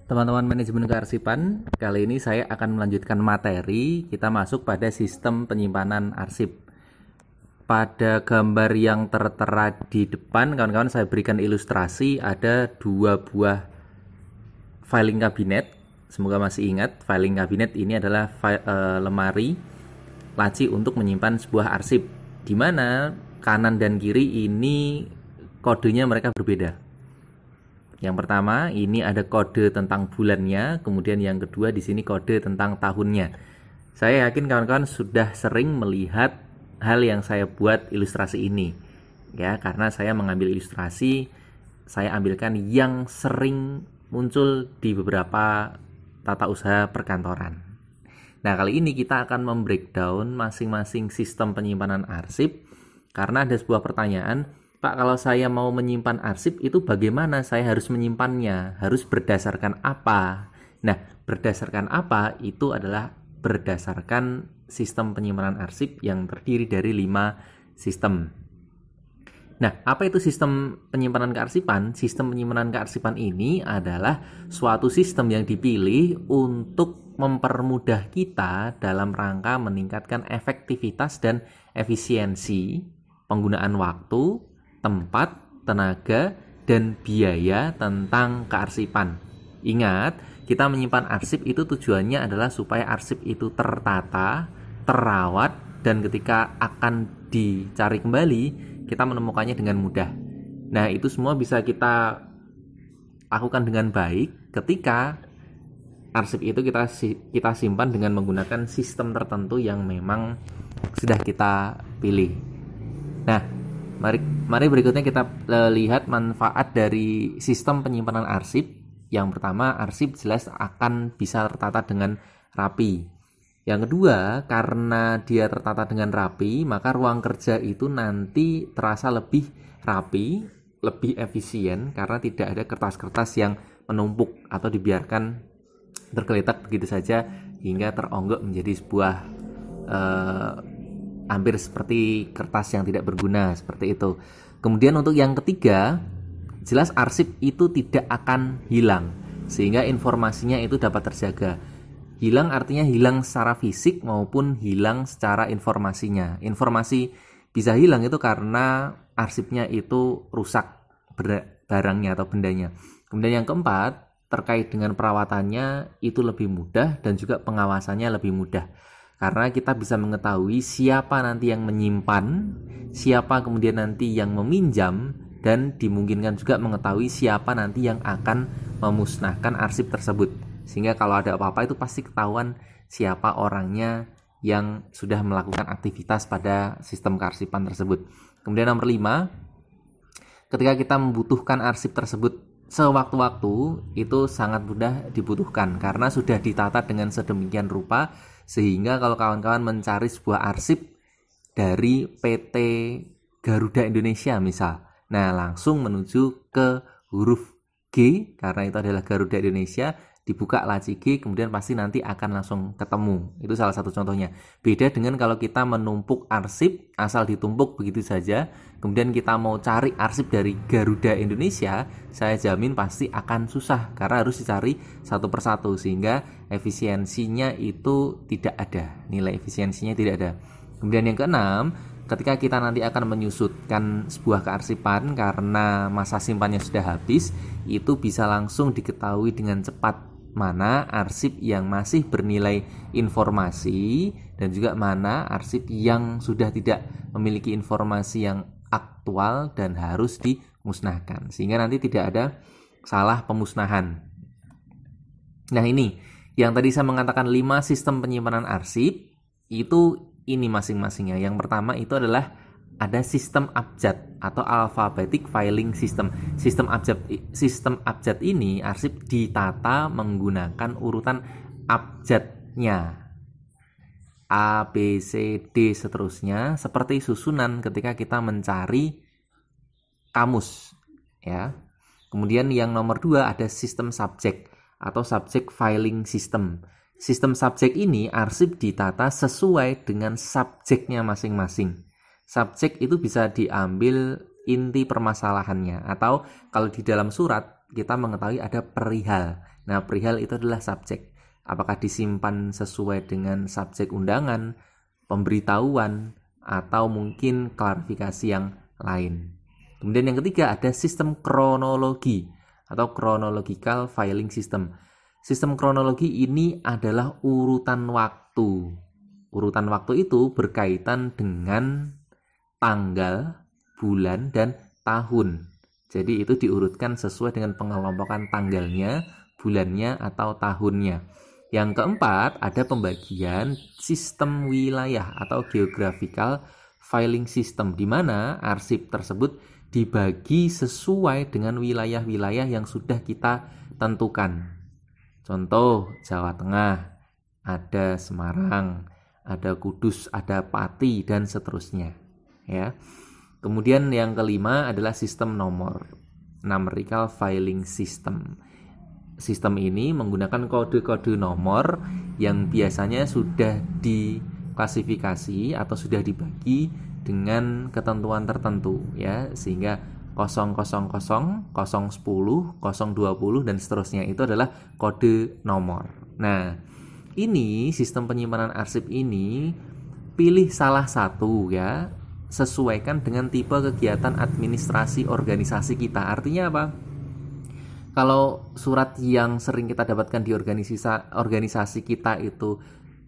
Teman-teman manajemen kearsipan, kali ini saya akan melanjutkan materi. Kita masuk pada sistem penyimpanan arsip. Pada gambar yang tertera di depan, kawan-kawan, saya berikan ilustrasi. Ada dua buah filing kabinet. Semoga masih ingat, filing kabinet ini adalah lemari laci untuk menyimpan sebuah arsip, di mana kanan dan kiri ini kodenya mereka berbeda. Yang pertama, ini ada kode tentang bulannya, kemudian yang kedua di sini kode tentang tahunnya. Saya yakin kawan-kawan sudah sering melihat hal yang saya buat ilustrasi ini. Ya, karena saya mengambil ilustrasi, saya ambilkan yang sering muncul di beberapa tata usaha perkantoran. Nah, kali ini kita akan membreakdown masing-masing sistem penyimpanan arsip karena ada sebuah pertanyaan, Pak, kalau saya mau menyimpan arsip itu bagaimana saya harus menyimpannya? Harus berdasarkan apa? Nah, berdasarkan apa itu adalah berdasarkan sistem penyimpanan arsip yang terdiri dari 5 sistem. Nah, apa itu sistem penyimpanan kearsipan? Sistem penyimpanan kearsipan ini adalah suatu sistem yang dipilih untuk mempermudah kita dalam rangka meningkatkan efektivitas dan efisiensi penggunaan waktu, tempat, tenaga, dan biaya tentang kearsipan. Ingat, kita menyimpan arsip itu tujuannya adalah supaya arsip itu tertata, terawat, dan ketika akan dicari kembali, kita menemukannya dengan mudah. Nah, itu semua bisa kita lakukan dengan baik ketika arsip itu kita simpan dengan menggunakan sistem tertentu yang memang sudah kita pilih. Nah, Mari berikutnya kita lihat manfaat dari sistem penyimpanan arsip. Yang pertama, arsip jelas akan bisa tertata dengan rapi. Yang kedua, karena dia tertata dengan rapi, maka ruang kerja itu nanti terasa lebih rapi, lebih efisien karena tidak ada kertas-kertas yang menumpuk atau dibiarkan tergeletak begitu saja hingga teronggok menjadi sebuah hampir seperti kertas yang tidak berguna, seperti itu. Kemudian untuk yang ketiga, jelas arsip itu tidak akan hilang, sehingga informasinya itu dapat terjaga. Hilang artinya hilang secara fisik maupun hilang secara informasinya. Informasi bisa hilang itu karena arsipnya itu rusak barangnya atau bendanya. Kemudian yang keempat, terkait dengan perawatannya itu lebih mudah dan juga pengawasannya lebih mudah. Karena kita bisa mengetahui siapa nanti yang menyimpan, siapa kemudian nanti yang meminjam, dan dimungkinkan juga mengetahui siapa nanti yang akan memusnahkan arsip tersebut. Sehingga kalau ada apa-apa itu pasti ketahuan siapa orangnya yang sudah melakukan aktivitas pada sistem kearsipan tersebut. Kemudian nomor 5, ketika kita membutuhkan arsip tersebut sewaktu-waktu itu sangat mudah dibutuhkan karena sudah ditata dengan sedemikian rupa sehingga kalau kawan-kawan mencari sebuah arsip dari PT Garuda Indonesia misal, nah langsung menuju ke huruf G karena itu adalah Garuda Indonesia, dibuka laci G kemudian pasti nanti akan langsung ketemu. Itu salah satu contohnya. Beda dengan kalau kita menumpuk arsip asal ditumpuk begitu saja, kemudian kita mau cari arsip dari Garuda Indonesia, saya jamin pasti akan susah karena harus dicari satu persatu sehingga efisiensinya itu tidak ada, nilai efisiensinya tidak ada. Kemudian yang keenam, ketika kita nanti akan menyusutkan sebuah kearsipan karena masa simpannya sudah habis, itu bisa langsung diketahui dengan cepat mana arsip yang masih bernilai informasi dan juga mana arsip yang sudah tidak memiliki informasi yang aktual dan harus dimusnahkan. Sehingga nanti tidak ada salah pemusnahan. Nah, ini yang tadi saya mengatakan 5 sistem penyimpanan arsip itu ini masing-masingnya. Yang pertama itu adalah ada sistem abjad atau alphabetic filing system. Sistem abjad ini arsip ditata menggunakan urutan abjadnya. A, B, C, D seterusnya seperti susunan ketika kita mencari kamus ya. Kemudian yang nomor 2 ada sistem subjek atau subject filing system. Sistem subjek ini arsip ditata sesuai dengan subjeknya masing-masing. Subjek itu bisa diambil inti permasalahannya atau kalau di dalam surat kita mengetahui ada perihal. Nah, perihal itu adalah subjek. Apakah disimpan sesuai dengan subjek undangan, pemberitahuan, atau mungkin klarifikasi yang lain. Kemudian yang ketiga ada sistem kronologi atau chronological filing system. Sistem kronologi ini adalah urutan waktu. Urutan waktu itu berkaitan dengan tanggal, bulan, dan tahun. Jadi itu diurutkan sesuai dengan pengelompokan tanggalnya, bulannya, atau tahunnya. Yang keempat, ada pembagian sistem wilayah atau geographical filing system, di mana arsip tersebut dibagi sesuai dengan wilayah-wilayah yang sudah kita tentukan. Contoh, Jawa Tengah, ada Semarang, ada Kudus, ada Pati, dan seterusnya. Ya. Kemudian yang kelima adalah sistem nomor, numerical filing system. Sistem ini menggunakan kode-kode nomor yang biasanya sudah diklasifikasi atau sudah dibagi dengan ketentuan tertentu, ya, sehingga 000, 010, 020 dan seterusnya itu adalah kode nomor. Nah, ini sistem penyimpanan arsip ini pilih salah satu, ya, sesuaikan dengan tipe kegiatan administrasi organisasi kita. Artinya apa? Kalau surat yang sering kita dapatkan di organisasi kita itu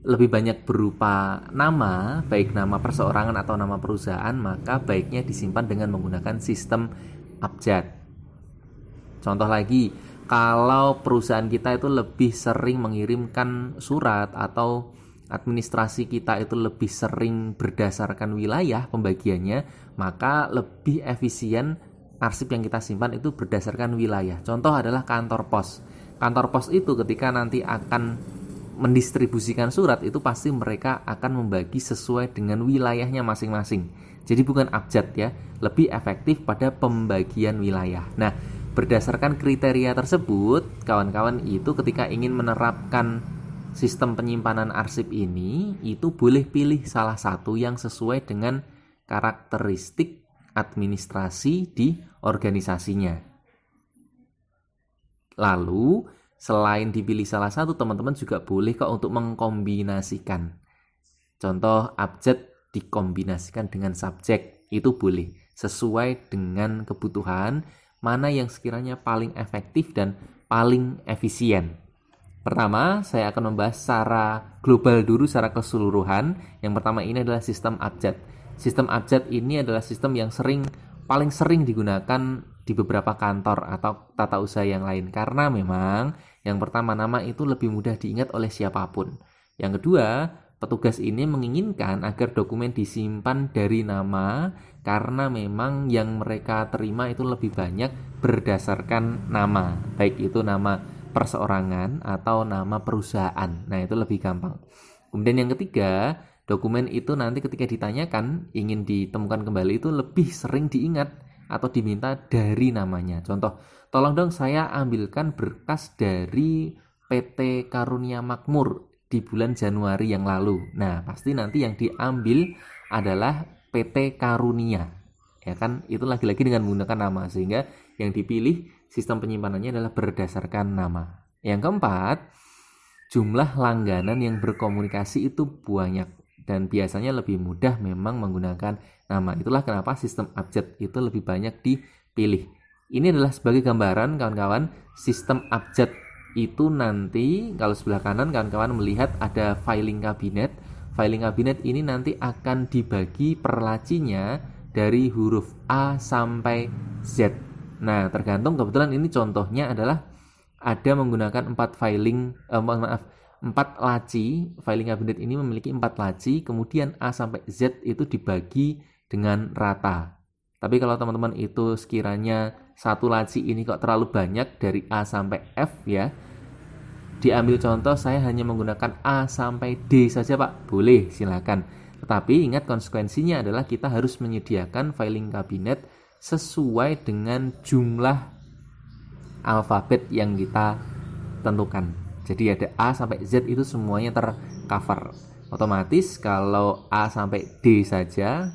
lebih banyak berupa nama, baik nama perseorangan atau nama perusahaan, maka baiknya disimpan dengan menggunakan sistem abjad. Contoh lagi, kalau perusahaan kita itu lebih sering mengirimkan surat atau administrasi kita itu lebih sering berdasarkan wilayah pembagiannya, maka lebih efisien arsip yang kita simpan itu berdasarkan wilayah. Contoh adalah kantor pos. Kantor pos itu ketika nanti akan mendistribusikan surat itu pasti mereka akan membagi sesuai dengan wilayahnya masing-masing. Jadi bukan abjad, ya, lebih efektif pada pembagian wilayah. Nah, berdasarkan kriteria tersebut, kawan-kawan itu ketika ingin menerapkan sistem penyimpanan arsip ini, itu boleh pilih salah satu yang sesuai dengan karakteristik administrasi di organisasinya. Lalu, selain dipilih salah satu, teman-teman juga boleh kok untuk mengkombinasikan. Contoh, abjad dikombinasikan dengan subjek, itu boleh. Sesuai dengan kebutuhan, mana yang sekiranya paling efektif dan paling efisien. Pertama, saya akan membahas secara global dulu, secara keseluruhan. Yang pertama ini adalah sistem abjad. Sistem abjad ini adalah sistem yang paling sering digunakan di beberapa kantor atau tata usaha yang lain. Karena memang yang pertama, nama itu lebih mudah diingat oleh siapapun. Yang kedua, petugas ini menginginkan agar dokumen disimpan dari nama, karena memang yang mereka terima itu lebih banyak berdasarkan nama, baik itu nama perseorangan atau nama perusahaan. Nah, itu lebih gampang. Kemudian yang ketiga, dokumen itu nanti ketika ditanyakan ingin ditemukan kembali itu lebih sering diingat atau diminta dari namanya. Contoh, tolong dong saya ambilkan berkas dari PT Karunia Makmur di bulan Januari yang lalu. Nah, pasti nanti yang diambil adalah PT Karunia. Ya kan, itu lagi-lagi dengan menggunakan nama, sehingga yang dipilih sistem penyimpanannya adalah berdasarkan nama. Yang keempat, jumlah langganan yang berkomunikasi itu banyak dan biasanya lebih mudah memang menggunakan nama. Itulah kenapa sistem abjad itu lebih banyak dipilih. Ini adalah sebagai gambaran, kawan-kawan, sistem abjad itu nanti kalau sebelah kanan kawan-kawan melihat ada filing kabinet. Filing kabinet ini nanti akan dibagi per lacinya dari huruf A sampai Z. Nah, tergantung, kebetulan ini contohnya adalah ada menggunakan 4 laci. Filing kabinet ini memiliki 4 laci, kemudian A sampai Z itu dibagi dengan rata. Tapi kalau teman-teman itu sekiranya satu laci ini kok terlalu banyak dari A sampai F, ya, diambil contoh saya hanya menggunakan A sampai D saja, Pak. Boleh, silakan. Tetapi ingat, konsekuensinya adalah kita harus menyediakan filing kabinet sesuai dengan jumlah alfabet yang kita tentukan. Jadi ada A sampai Z itu semuanya tercover. Otomatis kalau A sampai D saja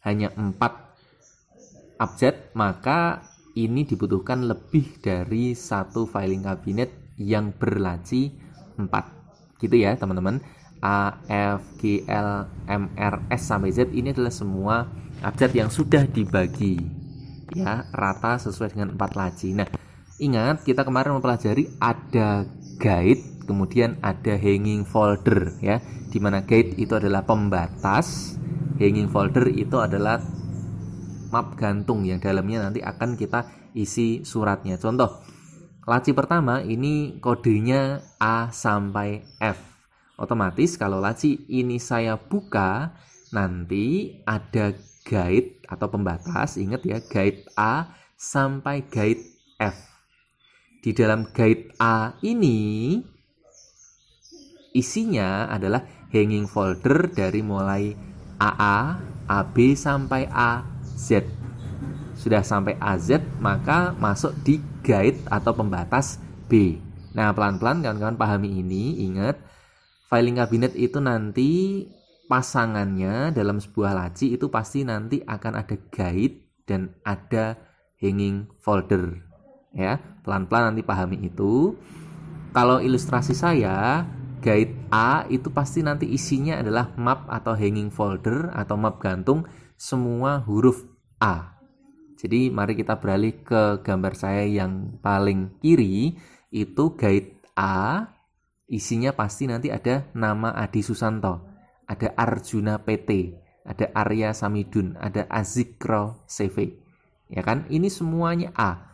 hanya 4 abjad, maka ini dibutuhkan lebih dari satu filing cabinet yang berlaci 4 gitu ya teman-teman. A, F, G, L, M, R, S sampai Z ini adalah semua abjad yang sudah dibagi ya rata sesuai dengan 4 laci. Nah, ingat kita kemarin mempelajari ada guide, kemudian ada hanging folder ya, dimana guide itu adalah pembatas, hanging folder itu adalah map gantung yang dalamnya nanti akan kita isi suratnya. Contoh, laci pertama ini kodenya A sampai F. Otomatis kalau laci ini saya buka, nanti ada guide atau pembatas, ingat ya, guide A sampai guide F. Di dalam guide A ini isinya adalah hanging folder dari mulai AA, AB sampai AZ. Sudah sampai AZ, maka masuk di guide atau pembatas B. Nah, pelan-pelan kawan-kawan pahami ini. Ingat, filing cabinet itu nanti pasangannya dalam sebuah laci itu pasti nanti akan ada guide dan ada hanging folder. Ya, pelan-pelan nanti pahami itu. Kalau ilustrasi saya, guide A itu pasti nanti isinya adalah map atau hanging folder atau map gantung semua huruf A. Jadi mari kita beralih ke gambar saya yang paling kiri. Itu guide A, isinya pasti nanti ada nama Adi Susanto, ada Arjuna PT, ada Arya Samidun, ada Azikro CV. Ya kan? Ini semuanya A.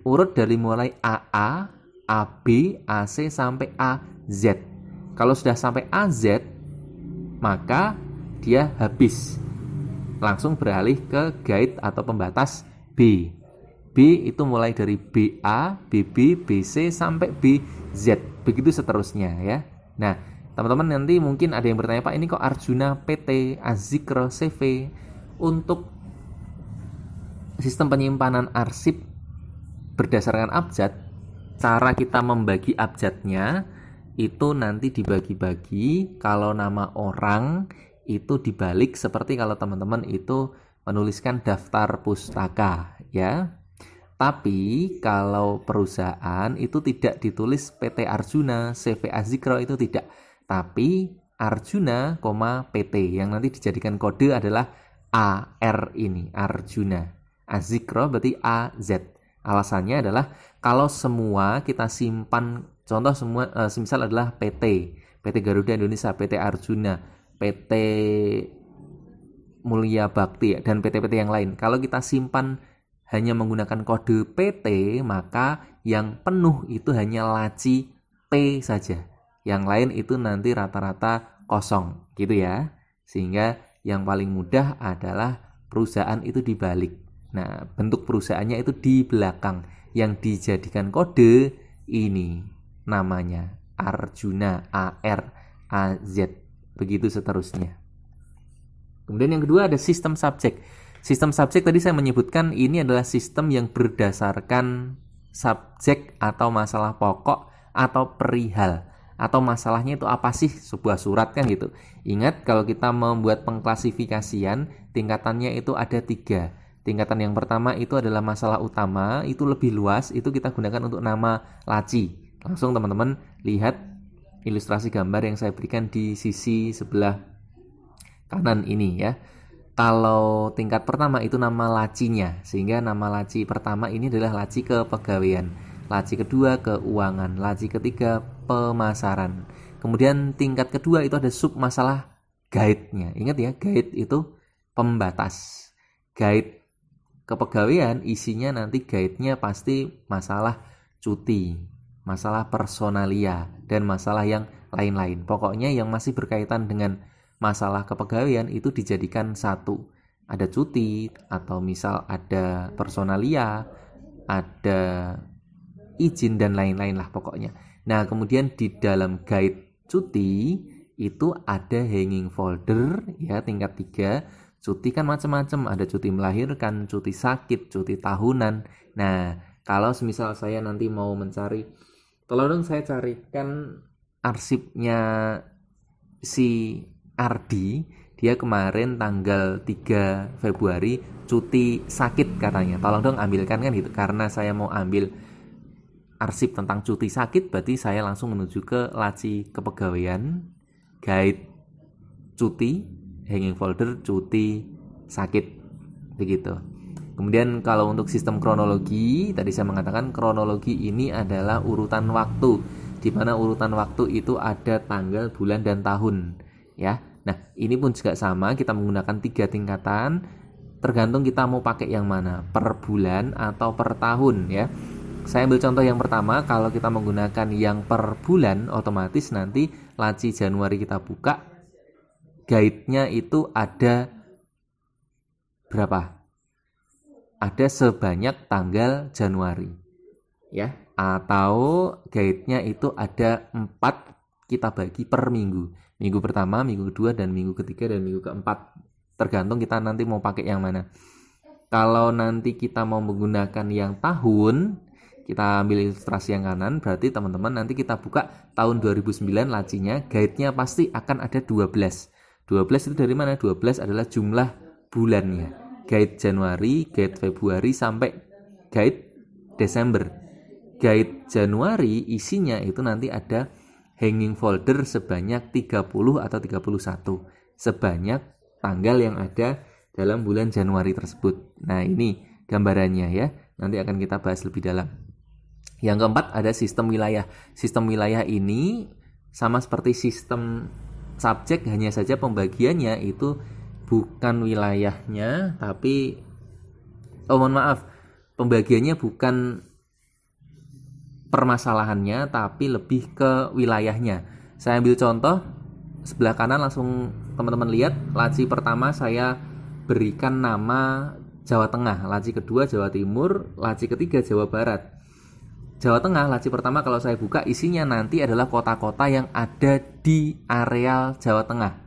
Urut dari mulai AA, AB, AC sampai AZ. Kalau sudah sampai AZ, maka dia habis. Langsung beralih ke guide atau pembatas B. B itu mulai dari BA, BB, BC sampai BZ. Begitu seterusnya ya. Nah, teman-teman nanti mungkin ada yang bertanya, Pak, ini kok Arjuna PT, Azikro CV? Untuk sistem penyimpanan arsip berdasarkan abjad, cara kita membagi abjadnya itu nanti dibagi-bagi. Kalau nama orang itu dibalik seperti kalau teman-teman itu menuliskan daftar pustaka ya. Tapi kalau perusahaan itu tidak ditulis PT Arjuna, CV Azikro itu tidak. Tapi Arjuna, PT yang nanti dijadikan kode adalah AR ini, Arjuna. Azikro berarti AZ. Alasannya adalah kalau semua kita simpan, contoh semua semisal adalah PT Garuda Indonesia, PT Arjuna, PT Mulia Bakti dan PT-PT yang lain. Kalau kita simpan hanya menggunakan kode PT, maka yang penuh itu hanya laci P saja. Yang lain itu nanti rata-rata kosong, gitu ya. Sehingga yang paling mudah adalah perusahaan itu dibalik. Nah, bentuk perusahaannya itu di belakang. Yang dijadikan kode ini namanya Arjuna, AR, AZ. Begitu seterusnya. Kemudian yang kedua ada sistem subjek. Sistem subjek tadi saya menyebutkan ini adalah sistem yang berdasarkan subjek atau masalah pokok atau perihal. Atau masalahnya itu apa sih, sebuah surat kan gitu. Ingat kalau kita membuat pengklasifikasian, tingkatannya itu ada 3. Tingkatan yang pertama itu adalah masalah utama, itu lebih luas, itu kita gunakan untuk nama laci. Langsung teman-teman lihat ilustrasi gambar yang saya berikan di sisi sebelah kanan ini ya. Kalau tingkat pertama itu nama lacinya, sehingga nama laci pertama ini adalah laci kepegawaian, laci kedua keuangan, laci ketiga pemasaran. Kemudian tingkat kedua itu ada sub masalah guide-nya. Ingat ya, guide itu pembatas. Guide kepegawaian isinya nanti guide-nya pasti masalah cuti, masalah personalia, dan masalah yang lain-lain. Pokoknya yang masih berkaitan dengan masalah kepegawaian itu dijadikan satu. Ada cuti, atau misal ada personalia, ada izin, dan lain-lain lah pokoknya. Nah, kemudian di dalam guide cuti itu ada hanging folder ya, tingkat 3. Cuti kan macam-macam, ada cuti melahirkan, cuti sakit, cuti tahunan. Nah, kalau semisal saya nanti mau mencari, tolong saya carikan arsipnya si Ardi dia kemarin tanggal 3 Februari cuti sakit katanya, tolong dong ambilkan kan gitu. Karena saya mau ambil arsip tentang cuti sakit, berarti saya langsung menuju ke laci kepegawaian, guide cuti, hanging folder cuti sakit, begitu. Kemudian kalau untuk sistem kronologi, tadi saya mengatakan kronologi ini adalah urutan waktu, di mana urutan waktu itu ada tanggal, bulan, dan tahun, ya. Nah, ini pun juga sama, kita menggunakan 3 tingkatan, tergantung kita mau pakai yang mana, per bulan atau per tahun, ya. Saya ambil contoh yang pertama, kalau kita menggunakan yang per bulan, otomatis nanti laci Januari kita buka, guide-nya itu ada berapa? Ada sebanyak tanggal Januari, ya, atau guide-nya itu ada 4, kita bagi per minggu, minggu pertama, minggu kedua, dan minggu ketiga, dan minggu keempat, tergantung kita nanti mau pakai yang mana. Kalau nanti kita mau menggunakan yang tahun, kita ambil ilustrasi yang kanan, berarti teman-teman nanti kita buka tahun 2009 lacinya, guide-nya pasti akan ada 12 itu dari mana? 12 adalah jumlah bulannya, guide Januari, guide Februari, sampai guide Desember. Guide Januari isinya itu nanti ada hanging folder sebanyak 30 atau 31, sebanyak tanggal yang ada dalam bulan Januari tersebut. Nah, ini gambarannya ya, nanti akan kita bahas lebih dalam. Yang keempat ada sistem wilayah. Sistem wilayah ini sama seperti sistem subjek, hanya saja pembagiannya itu bukan wilayahnya, tapi pembagiannya bukan permasalahannya, tapi lebih ke wilayahnya. Saya ambil contoh sebelah kanan, langsung teman-teman lihat, laci pertama saya berikan nama Jawa Tengah, laci kedua Jawa Timur, laci ketiga Jawa Barat. Jawa Tengah, laci pertama kalau saya buka isinya nanti adalah kota-kota yang ada di areal Jawa Tengah.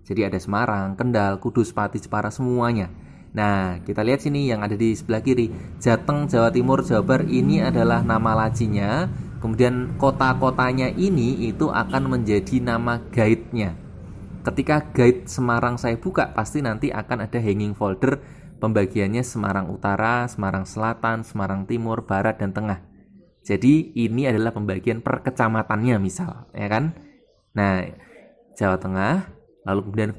Jadi ada Semarang, Kendal, Kudus, Pati, Jepara, semuanya. Nah, kita lihat sini yang ada di sebelah kiri, Jateng, Jawa Timur, Jawa Barat, ini adalah nama lacinya. Kemudian kota-kotanya ini itu akan menjadi nama guide-nya. Ketika guide Semarang saya buka, pasti nanti akan ada hanging folder pembagiannya Semarang Utara, Semarang Selatan, Semarang Timur, Barat, dan Tengah. Jadi ini adalah pembagian per kecamatannya misal, ya kan? Nah, Jawa Tengah, lalu kemudian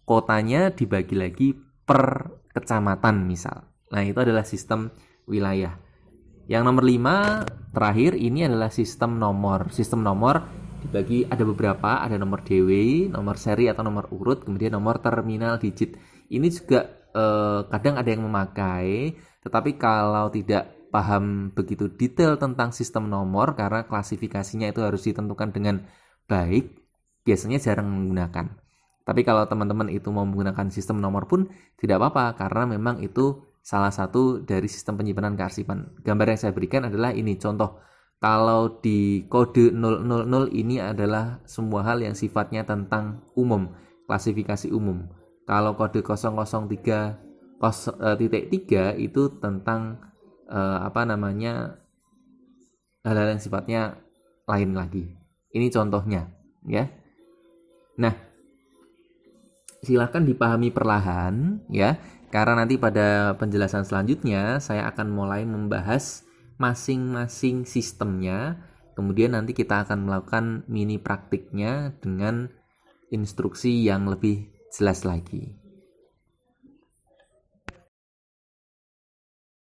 kotanya dibagi lagi per kecamatan misal. Nah, itu adalah sistem wilayah. Yang nomor 5 terakhir ini adalah sistem nomor. Sistem nomor dibagi ada beberapa, ada nomor DW, nomor seri atau nomor urut, kemudian nomor terminal digit. Ini juga kadang ada yang memakai, tetapi kalau tidak paham begitu detail tentang sistem nomor, karena klasifikasinya itu harus ditentukan dengan baik, biasanya jarang menggunakan. Tapi kalau teman-teman itu mau menggunakan sistem nomor pun tidak apa-apa, karena memang itu salah satu dari sistem penyimpanan kearsipan. Gambar yang saya berikan adalah ini contoh. Kalau di kode 000 ini adalah semua hal yang sifatnya tentang umum, klasifikasi umum. Kalau kode 003.3 itu tentang hal-hal yang sifatnya lain lagi. Ini contohnya, ya. Nah, silakan dipahami perlahan, ya, karena nanti pada penjelasan selanjutnya saya akan mulai membahas masing-masing sistemnya. Kemudian nanti kita akan melakukan mini praktiknya dengan instruksi yang lebih jelas lagi.